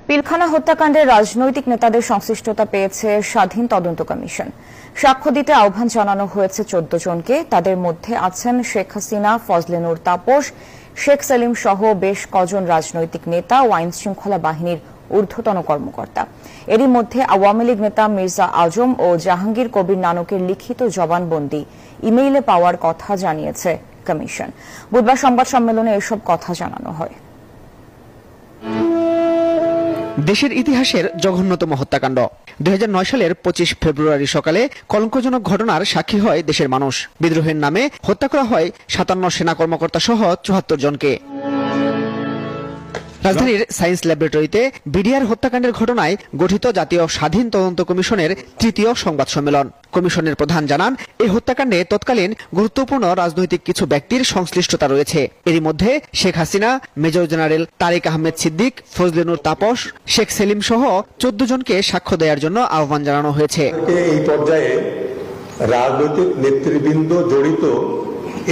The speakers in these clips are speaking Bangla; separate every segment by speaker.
Speaker 1: পিলখানা হত্যাকাণ্ডে রাজনৈতিক নেতাদের সংশ্লিষ্টতা পেয়েছে স্বাধীন তদন্ত কমিশন। সাক্ষ্য দিতে আহ্বান জানানো হয়েছে 14 জনকে। তাদের মধ্যে আছেন শেখ হাসিনা, ফজলে নূর তাপস, শেখ সেলিম সহ বেশ কজন রাজনৈতিক নেতা ও আইন শৃঙ্খলা বাহিনীর ঊর্ধ্বতন কর্মকর্তা। এরই মধ্যে আওয়ামী লীগ নেতা মির্জা আজম ও জাহাঙ্গীর কবির নানকের লিখিত জবানবন্দি ইমেইলে পাওয়ার কথা জানিয়েছে কমিশন। বুধবার সংবাদ সম্মেলনে এসব কথা জানানো হয়।
Speaker 2: দেশের ইতিহাসের জঘন্যতম হত্যাকাণ্ড। 2009 সালের 25 ফেব্রুয়ারি সকালে কলঙ্কজনক ঘটনার সাক্ষী হয় দেশের মানুষ। বিদ্রোহের নামে হত্যা করা হয় 57 সেনা কর্মকর্তা সহ 74 জনকে। রাজধানীর সায়েন্স ল্যাবরেটরিতে বিডিআর হত্যাকাণ্ডের ঘটনায় গঠিত জাতীয় স্বাধীন তদন্ত কমিশনের তৃতীয় সংবাদ সম্মেলন। কমিশনের প্রধান জানান, এই হত্যাকাণ্ডে তৎকালীন গুরুত্বপূর্ণ রাজনৈতিক কিছু ব্যক্তির সংশ্লিষ্টতা রয়েছে। এরই মধ্যে শেখ হাসিনা, মেজর জেনারেল তারেক আহমেদ সিদ্দিক, ফজলে নূর তাপস, শেখ সেলিম সহ 14 জনকে সাক্ষ্য দেওয়ার জন্য আহ্বান জানানো হয়েছে।
Speaker 3: এই পর্যায়ে রাজনৈতিক নেতৃবৃন্দ জড়িত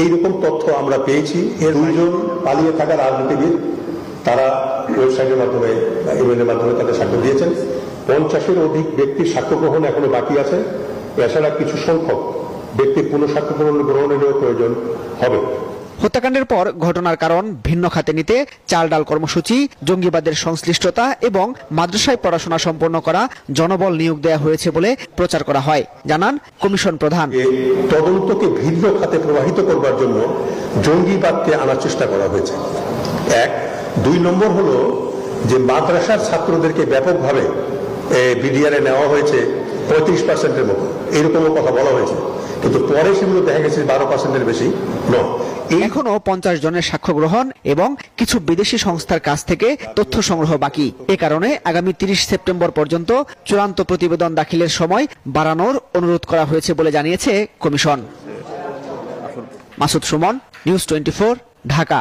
Speaker 3: এইরকম তথ্য আমরা পেয়েছি। এর 2 জন পালিয়ে থাকা রাজনীতিবিদ, তারা ওয়েবসাইটের মাধ্যমে, ইমেইলের মাধ্যমে তাদের সাক্ষ্য দিয়েছেন। 50-এর অধিক ব্যক্তির সাক্ষ্য গ্রহণ এখনো বাকি আছে। এছাড়া কিছু সংখ্যক ব্যক্তির পুনঃ সাক্ষ্য গ্রহণেরও প্রয়োজন হবে।
Speaker 2: হত্যাকাণ্ডের পর ঘটনার কারণ ভিন্ন খাতে নিতে চাল ডাল কর্মসূচি, জঙ্গিবাদের সংশ্লিষ্টতা এবং মাদ্রাসায় পড়াশোনা সম্পন্ন করা জনবল নিয়োগ দেওয়া হয়েছে বলে প্রচার করা হয়, জানান কমিশন প্রধান।
Speaker 3: তদন্তকে ভিন্ন খাতে প্রবাহিত করবার জন্য জঙ্গিবাদকে আনার চেষ্টা করা হয়েছে। 1, 2 নম্বর হলো যে মাদ্রাসার ছাত্রদেরকে ব্যাপকভাবে বিডিআরে নেওয়া হয়েছে 35%-এর মতো, এরকমও কথা বলা হয়েছে, কিন্তু পরে সেগুলো দেখা গেছে 12%-এর বেশি নয়।
Speaker 2: এখনো 50 জনের সাক্ষ্য গ্রহণ এবং কিছু বিদেশি সংস্থার কাছ থেকে তথ্য সংগ্রহ বাকি। এ কারণে আগামী 30 সেপ্টেম্বর পর্যন্ত চূড়ান্ত প্রতিবেদন দাখিলের সময় বাড়ানোর অনুরোধ করা হয়েছে বলে জানিয়েছে কমিশন। মাসুদ সুমন, নিউজ 24, ঢাকা।